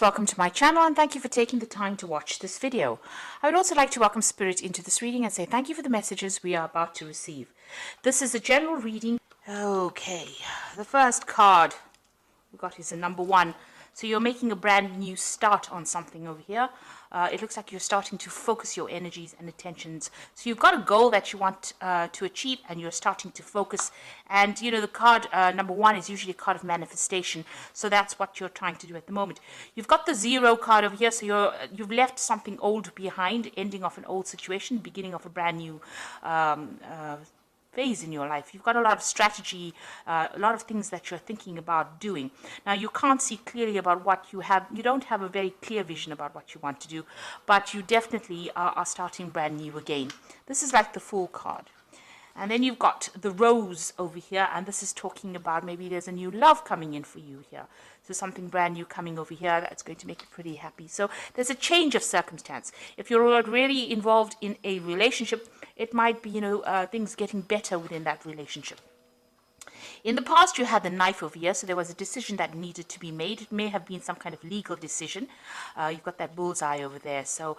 Welcome to my channel and thank you for taking the time to watch this video. I would also like to welcome Spirit into this reading and say thank you for the messages we are about to receive. This is a general reading. Okay, the first card we got is a number 1. So you're making a brand new start on something over here. It looks like you're starting to focus your energies and attentions. So you've got a goal that you want to achieve and you're starting to focus. And you know, the card number 1 is usually a card of manifestation. So that's what you're trying to do at the moment. You've got the 0 card over here. So you've left something old behind, ending off an old situation, beginning of a brand new phase in your life. You've got a lot of strategy, a lot of things that you're thinking about doing. Now you can't see clearly about what you have. You don't have a very clear vision about what you want to do, but you definitely are starting brand new again. This is like the Fool card. And then you've got the Rose over here, and this is talking about maybe there's a new love coming in for you here. So something brand new coming over here that's going to make you pretty happy. So there's a change of circumstance. If you're really involved in a relationship, it might be, things getting better within that relationship. In the past, you had the Knife over here, so there was a decision that needed to be made. It may have been some kind of legal decision. You've got that bullseye over there, so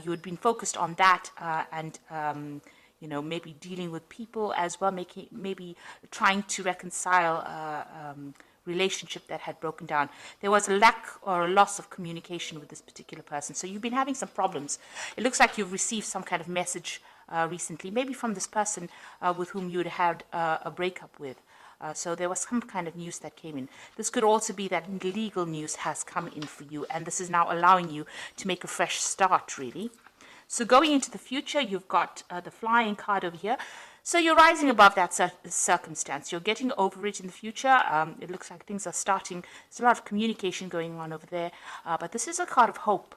you had been focused on that and maybe dealing with people as well, maybe trying to reconcile relationship that had broken down. There was a lack or a loss of communication with this particular person. So you've been having some problems. It looks like you've received some kind of message recently, maybe from this person with whom you'd had a breakup with. So there was some kind of news that came in. This could also be that legal news has come in for you, and this is now allowing you to make a fresh start, really. So going into the future, you've got the Flying card over here. So you're rising above that circumstance. You're getting over it in the future. It looks like things are starting. There's a lot of communication going on over there. But this is a card of hope.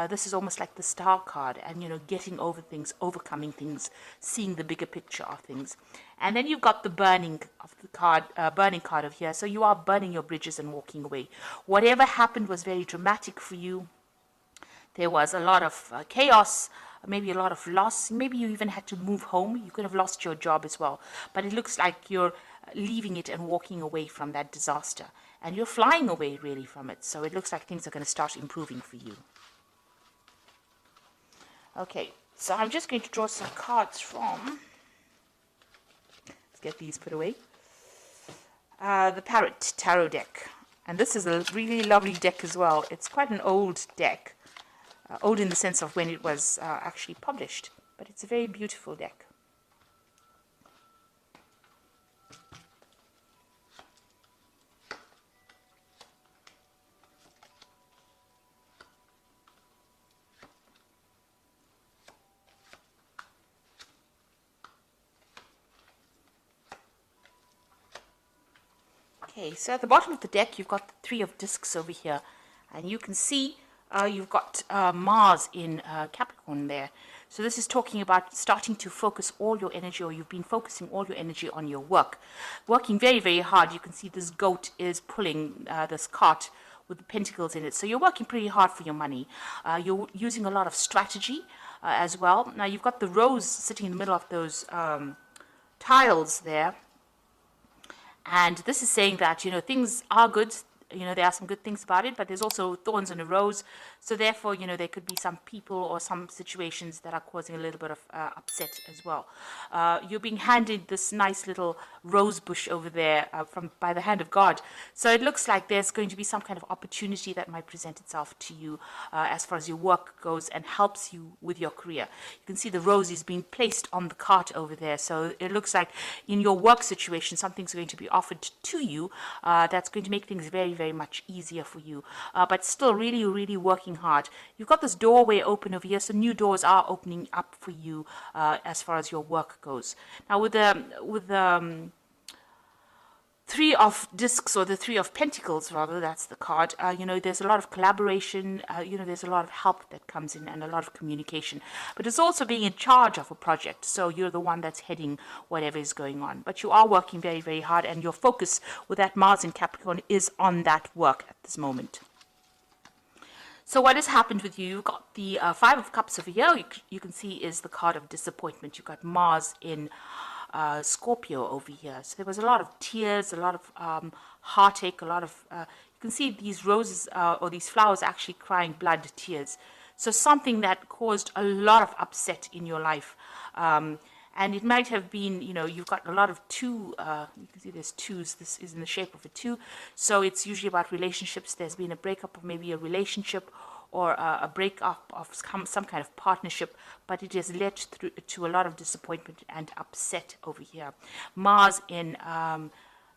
This is almost like the Star card, and getting over things, overcoming things, seeing the bigger picture of things. And then you've got the burning card over here. So you are burning your bridges and walking away. Whatever happened was very dramatic for you. There was a lot of chaos, maybe a lot of loss. Maybe you even had to move home. You could have lost your job as well. But it looks like you're leaving it and walking away from that disaster. And you're flying away really from it. So it looks like things are going to start improving for you. Okay, so I'm just going to draw some cards from. Let's get these put away. The Parrot Tarot deck. And this is a really lovely deck as well. It's quite an old deck. Old in the sense of when it was actually published, but it's a very beautiful deck. Okay, so at the bottom of the deck, you've got the 3 of Discs over here, and you can see you've got Mars in Capricorn there. So this is talking about starting to focus all your energy, or you've been focusing all your energy on your work. Working very, very hard. You can see this goat is pulling this cart with the pentacles in it. So you're working pretty hard for your money. You're using a lot of strategy as well. Now you've got the Rose sitting in the middle of those tiles there. And this is saying that, things are good. There are some good things about it, but there's also thorns in a rose. So therefore, there could be some people or some situations that are causing a little bit of upset as well. You're being handed this nice little rose bush over there by the hand of God. So it looks like there's going to be some kind of opportunity that might present itself to you as far as your work goes and helps you with your career. You can see the rose is being placed on the cart over there. So it looks like in your work situation, something's going to be offered to you that's going to make things very, very much easier for you, but still really, really working hard. You've got this doorway open over here, so new doors are opening up for you as far as your work goes. Now with the 3 of Discs, or the 3 of Pentacles rather, that's the card, there's a lot of collaboration, there's a lot of help that comes in and a lot of communication. But it's also being in charge of a project, so you're the one that's heading whatever is going on. But you are working very, very hard, and your focus with that Mars in Capricorn is on that work at this moment. So what has happened with you? You've got the 5 of Cups over here. You can see is the card of disappointment. You've got Mars in Scorpio over here. So there was a lot of tears, a lot of heartache, a lot of you can see these roses or these flowers actually crying blood tears. So something that caused a lot of upset in your life. And it might have been, you've got a lot of two, you can see there's twos, this is in the shape of a two. So it's usually about relationships. There's been a breakup of maybe a relationship, or a breakup of some kind of partnership, but it has led to a lot of disappointment and upset over here. Mars in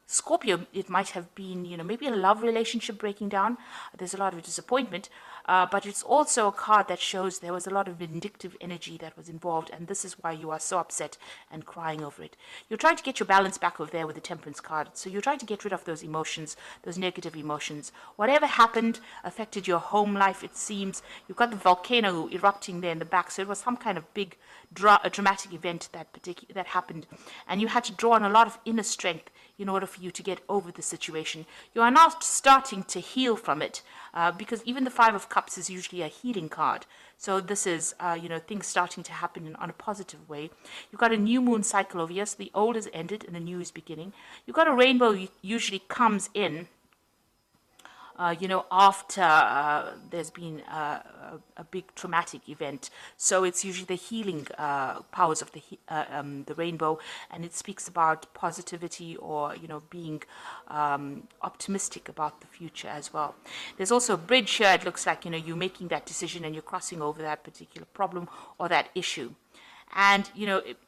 Scorpio, it might have been, maybe a love relationship breaking down. There's a lot of disappointment, but it's also a card that shows there was a lot of vindictive energy that was involved, and this is why you are so upset and crying over it. You're trying to get your balance back over there with the Temperance card, so you're trying to get rid of those emotions, those negative emotions. Whatever happened affected your home life, it seems. You've got the volcano erupting there in the back, so it was some kind of big dramatic event that happened, and you had to draw on a lot of inner strength in order for you to get over the situation. You are now starting to heal from it, because even the Five of Cups is usually a healing card. So this is, things starting to happen on a positive way. You've got a new moon cycle over here, so the old is ended and the new is beginning. You've got a rainbow usually comes in, after there's been a big traumatic event. So it's usually the healing powers of the rainbow, and it speaks about positivity, or, being optimistic about the future as well. There's also a bridge here. It looks like, you're making that decision and you're crossing over that particular problem or that issue. And,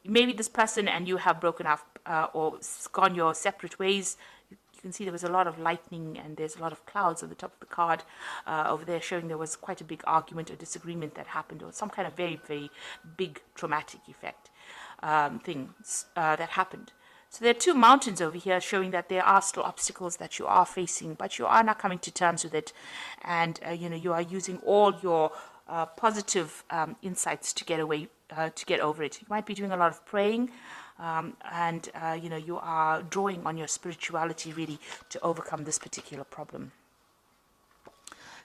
maybe this person and you have broken up or gone your separate ways. You can see there was a lot of lightning, and there's a lot of clouds on the top of the card over there, showing there was quite a big argument or disagreement that happened, or some kind of very, very big traumatic effect things that happened. So there are two mountains over here, showing that there are still obstacles that you are facing, but you are now coming to terms with it, and you are using all your positive insights to get over it. You might be doing a lot of praying. And you are drawing on your spirituality really to overcome this particular problem.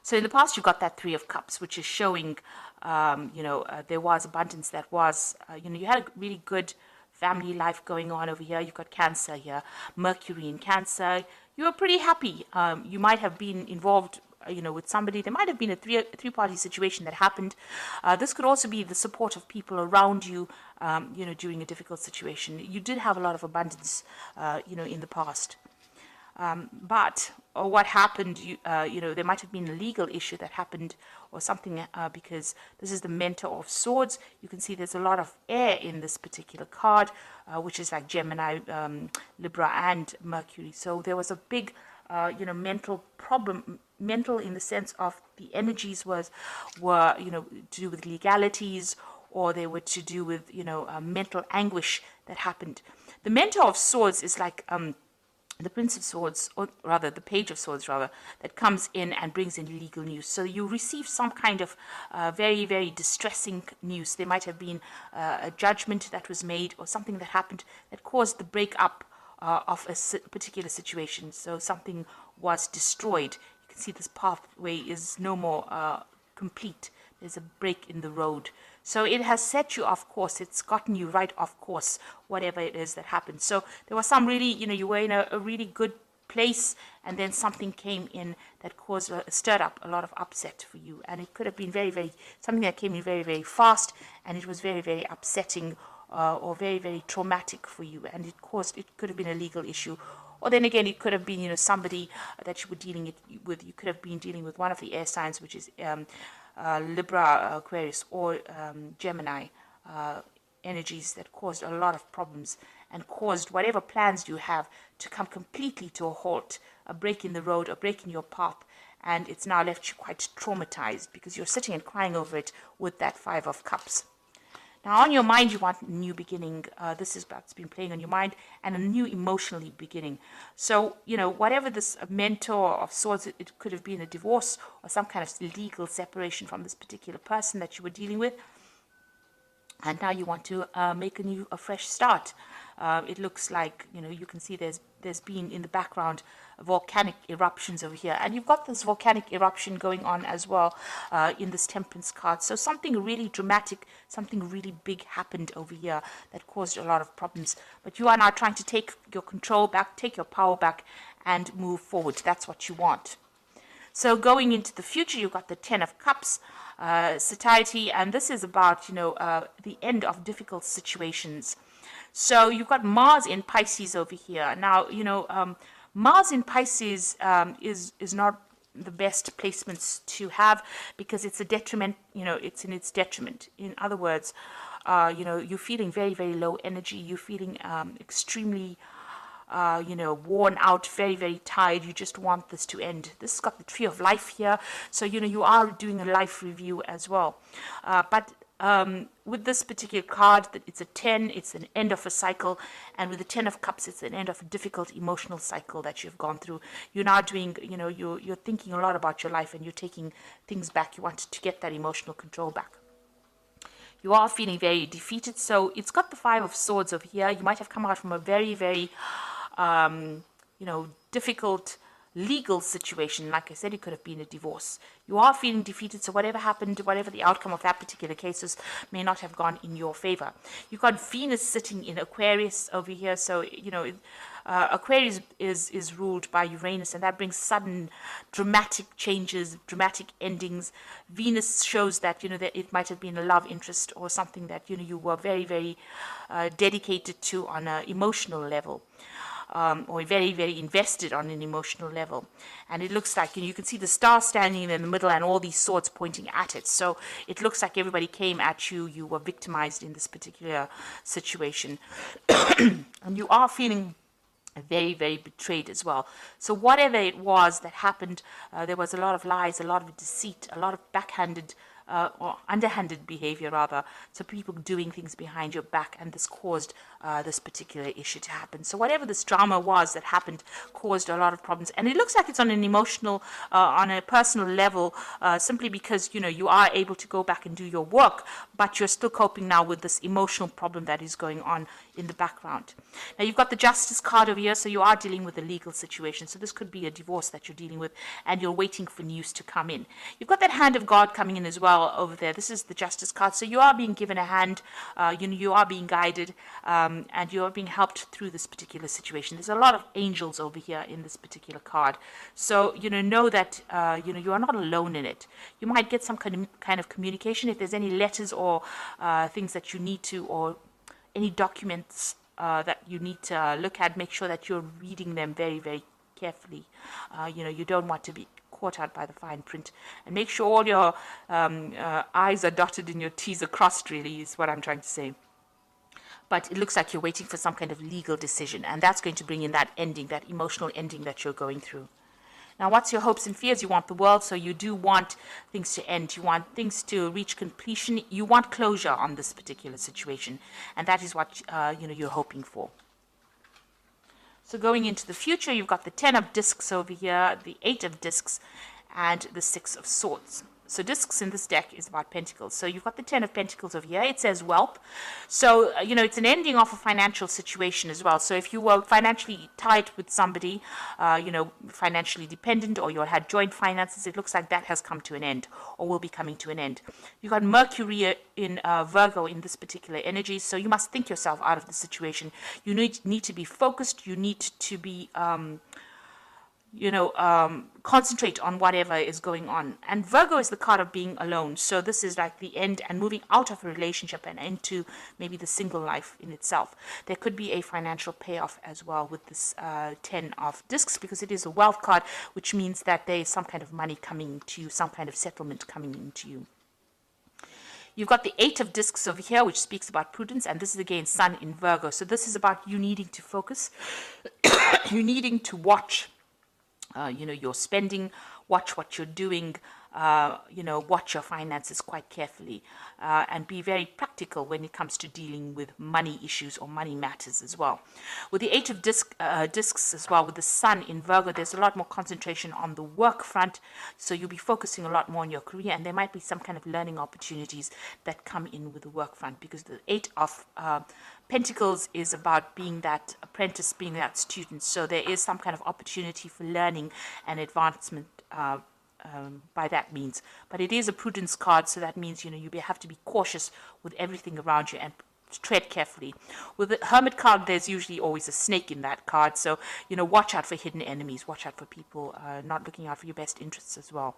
So in the past, you got that Three of Cups, which is showing, there was abundance. That was, you had a really good family life going on over here. You've got Cancer here, Mercury in Cancer. You were pretty happy. You might have been involved with somebody. There might have been a three-party situation that happened. This could also be the support of people around you, during a difficult situation. You did have a lot of abundance, in the past. But what happened, there might have been a legal issue that happened or something, because this is the Mentor of Swords. You can see there's a lot of air in this particular card, which is like Gemini, Libra, and Mercury. So there was a big, mental problem, mental in the sense of the energies were to do with legalities, or they were to do with, mental anguish that happened. The Mentor of Swords is like the Prince of Swords, or rather the Page of Swords, that comes in and brings in legal news. So you receive some kind of very, very distressing news. There might have been a judgment that was made, or something that happened that caused the breakup of a particular situation. So something was destroyed. You can see this pathway is no more complete. There's a break in the road. So it has set you off course. It's gotten you right off course, whatever it is that happened. So there was some really, you were in a really good place, and then something came in that stirred up a lot of upset for you. And it could have been very, very, something that came in very, very fast, and it was very, very upsetting, or very, very traumatic for you. And it could have been a legal issue. Or then again, it could have been, somebody that you were dealing with. You could have been dealing with one of the air signs, which is Libra, Aquarius, or Gemini energies that caused a lot of problems and caused whatever plans you have to come completely to a halt, a break in the road, a break in your path, and it's now left you quite traumatized because you're sitting and crying over it with that Five of Cups. Now, on your mind, you want a new beginning. This is what's been playing on your mind, and a new emotionally beginning. So, whatever this Mentor of Swords, it could have been a divorce or some kind of legal separation from this particular person that you were dealing with. And now you want to make a fresh start. It looks like, you can see there's been in the background volcanic eruptions over here. And you've got this volcanic eruption going on as well in this Temperance card. So something really dramatic, something really big happened over here that caused a lot of problems. But you are now trying to take your control back, take your power back, and move forward. That's what you want. So going into the future, you've got the Ten of Cups, satiety, and this is about, the end of difficult situations. So you've got Mars in Pisces over here. Now, Mars in Pisces is not the best placements to have, because it's a detriment, it's in its detriment. In other words, you're feeling very, very low energy. You're feeling extremely worn out, very, very tired. You just want this to end. This has got the Tree of Life here. So, you are doing a life review as well. But with this particular card, that it's a 10, it's an end of a cycle. And with the 10 of Cups, it's an end of a difficult emotional cycle that you've gone through. You're now doing, you're thinking a lot about your life, and you're taking things back. You want to get that emotional control back. You are feeling very defeated. So it's got the Five of Swords over here. You might have come out from a very, very difficult legal situation. Like I said, it could have been a divorce. You are feeling defeated, so whatever happened, whatever the outcome of that particular case may not have gone in your favor. You've got Venus sitting in Aquarius over here, so Aquarius is ruled by Uranus, and that brings sudden dramatic changes, dramatic endings. Venus shows that that it might have been a love interest or something that you were very, very dedicated to on an emotional level. Or very, very invested on an emotional level. And it looks like, you can see the star standing in the middle and all these swords pointing at it. So it looks like everybody came at you. You were victimized in this particular situation. And you are feeling very, very betrayed as well. So whatever it was that happened, there was a lot of lies, a lot of deceit, a lot of backhanded or underhanded behavior rather, so people doing things behind your back, and this caused this particular issue to happen. So whatever this drama was that happened caused a lot of problems, and it looks like it's on an emotional, on a personal level, simply because you are able to go back and do your work, but you're still coping now with this emotional problem that is going on in the background. Now you've got the Justice card over here, so you are dealing with a legal situation. So this could be a divorce that you're dealing with, and you're waiting for news to come in. You've got that Hand of God coming in as well over there. This is the Justice card. So you are being given a hand, you are being guided, and you are being helped through this particular situation. There's a lot of angels over here in this particular card. So, know that, you are not alone in it. You might get some kind of communication. If there's any letters or things that you need to, or any documents that you need to look at, make sure that you're reading them very, very carefully. You don't want to be caught out by the fine print, and make sure all your I's are dotted and your T's are crossed, really, is what I'm trying to say. But it looks like you're waiting for some kind of legal decision, and that's going to bring in that ending, that emotional ending that you're going through. Now, what's your hopes and fears? You want the world, so you do want things to end. You want things to reach completion. You want closure on this particular situation, and that is what you're hoping for. So going into the future, you've got the 10 of discs over here, the 8 of discs, and the 6 of swords. So discs in this deck is about pentacles. So you've got the 10 of pentacles over here. It says wealth. So, it's an ending of a financial situation as well. So if you were financially tied with somebody, financially dependent, or you had joint finances, it looks like that has come to an end, or will be coming to an end. You've got Mercury in Virgo in this particular energy. So you must think yourself out of the situation. You need to be focused. You need to be concentrate on whatever is going on. And Virgo is the card of being alone. So this is like the end and moving out of a relationship and into maybe the single life in itself. There could be a financial payoff as well with this 10 of discs, because it is a wealth card, which means that there is some kind of money coming to you, some kind of settlement coming into you. You've got the 8 of discs over here, which speaks about prudence, and this is again Sun in Virgo. So this is about you needing to focus, you needing to watch your spending, watch what you're doing, watch your finances quite carefully, and be very practical when it comes to dealing with money issues or money matters as well. With the 8 of discs as well, with the Sun in Virgo, there's a lot more concentration on the work front, so you'll be focusing a lot more on your career, and there might be some kind of learning opportunities that come in with the work front, because the 8 of Pentacles is about being that apprentice, being that student. So there is some kind of opportunity for learning and advancement by that means. But it is a prudence card, so that means you have to be cautious with everything around you and tread carefully. With the Hermit card, there's usually always a snake in that card, so watch out for hidden enemies, watch out for people not looking out for your best interests as well.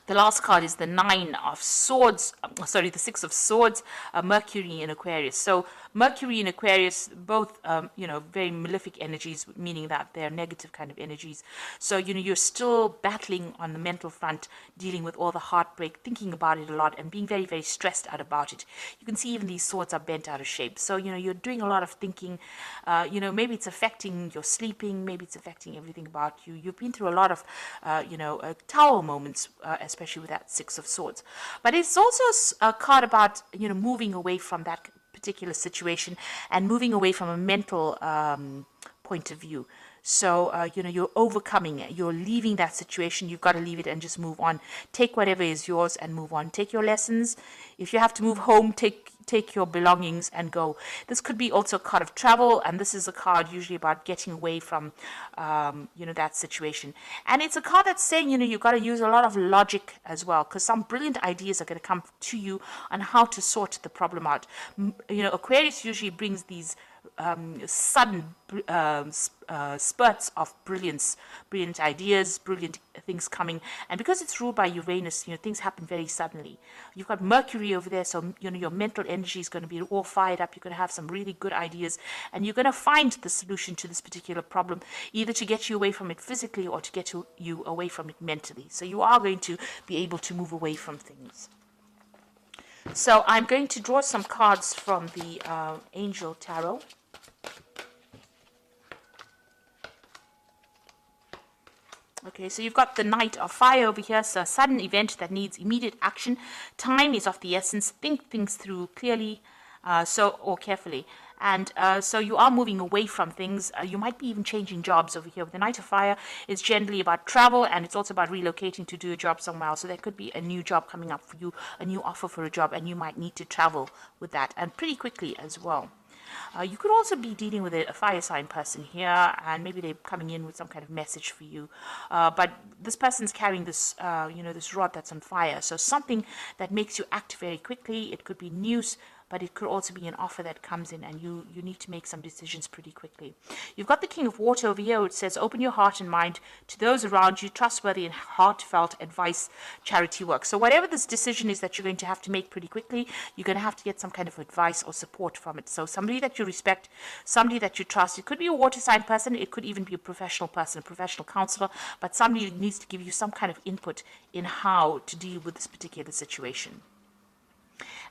The last card is the Nine of Swords, the Six of Swords, Mercury in Aquarius. So Mercury in Aquarius, both, very malefic energies, meaning that they're negative kind of energies. So, you're still battling on the mental front, dealing with all the heartbreak, thinking about it a lot, and being very, very stressed out about it. You can see even these swords are bent out of shape. So, you're doing a lot of thinking. Maybe it's affecting your sleeping, maybe it's affecting everything about you. You've been through a lot of, tower moments, especially with that Six of Swords. But it's also a card about, moving away from that particular situation and moving away from a mental point of view. So, you're overcoming it. You're leaving that situation. You've got to leave it and just move on. Take whatever is yours and move on. Take your lessons. If you have to move home, take your belongings and go. This could be also a card of travel, and this is a card usually about getting away from, that situation. And it's a card that's saying, you've got to use a lot of logic as well, because some brilliant ideas are going to come to you on how to sort the problem out. Aquarius usually brings these sudden spurts of brilliant ideas, brilliant things coming. And because it's ruled by Uranus, things happen very suddenly. You've got Mercury over there, so your mental energy is going to be all fired up. You're going to have some really good ideas, and you're going to find the solution to this particular problem, either to get you away from it physically or to get you away from it mentally. So you are going to be able to move away from things. So I'm going to draw some cards from the Angel Tarot. Okay, so you've got the Knight of Fire over here, so a sudden event that needs immediate action. Time is of the essence. Think things through clearly or carefully. And so you are moving away from things. You might be even changing jobs over here. With the Knight of Fire, it's generally about travel, and it's also about relocating to do a job somewhere else. So there could be a new job coming up for you, a new offer for a job, and you might need to travel with that, and pretty quickly as well. You could also be dealing with a fire sign person here, and maybe they're coming in with some kind of message for you. But this person's carrying this, this rod that's on fire. So something that makes you act very quickly. It could be news, but it could also be an offer that comes in, and you need to make some decisions pretty quickly. You've got the King of Water over here, which says, open your heart and mind to those around you, trustworthy and heartfelt advice, charity work. So whatever this decision is that you're going to have to make pretty quickly, you're going to have to get some kind of advice or support from it. So somebody that you respect, somebody that you trust. It could be a water sign person, it could even be a professional person, a professional counselor, but somebody needs to give you some kind of input in how to deal with this particular situation.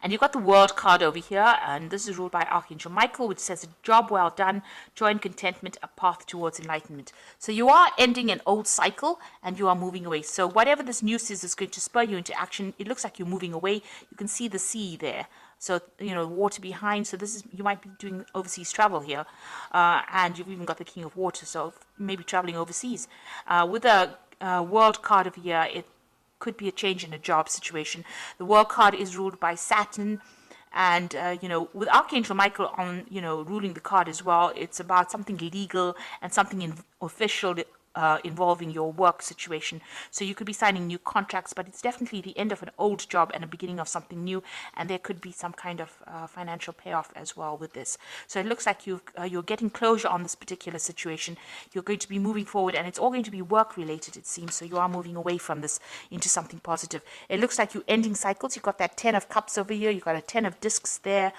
And you've got the World card over here, and this is ruled by Archangel Michael, which says, a job well done, joy and contentment, a path towards enlightenment. So you are ending an old cycle, and you are moving away. So whatever this news is going to spur you into action. It looks like you're moving away. You can see the sea there. So, water behind. So you might be doing overseas travel here. And you've even got the King of Water, so maybe traveling overseas. With the World card over here, it could be a change in a job situation. The World card is ruled by Saturn, and with Archangel Michael on ruling the card as well, it's about something legal and something official involving your work situation. So you could be signing new contracts, but it's definitely the end of an old job and a beginning of something new, and there could be some kind of financial payoff as well with this. So it looks like you're getting closure on this particular situation. You're going to be moving forward, and it's all going to be work related, it seems. So you are moving away from this into something positive. It looks like you're ending cycles. You've got that 10 of cups over here. You've got a 10 of discs there.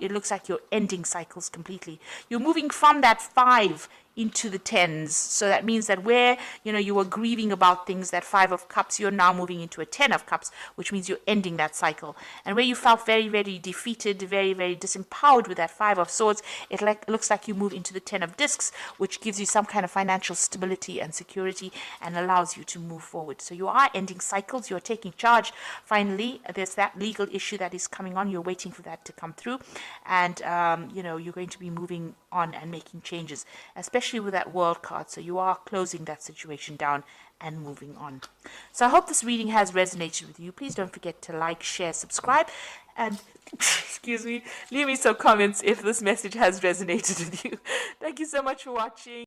It looks like you're ending cycles completely. You're moving from that 5 into the 10s. So that means that where you were grieving about things, that 5 of cups, you're now moving into a 10 of cups, which means you're ending that cycle. And where you felt very, very defeated, very, very disempowered with that 5 of swords, it looks like you move into the 10 of discs, which gives you some kind of financial stability and security and allows you to move forward. So you are ending cycles, you're taking charge. Finally, there's that legal issue that is coming on. You're waiting for that to come through, and you're going to be moving on and making changes, especially with that World card. So you are closing that situation down and moving on. So I hope this reading has resonated with you. Please don't forget to like, share, subscribe, and excuse me, leave me some comments if this message has resonated with you. Thank you so much for watching.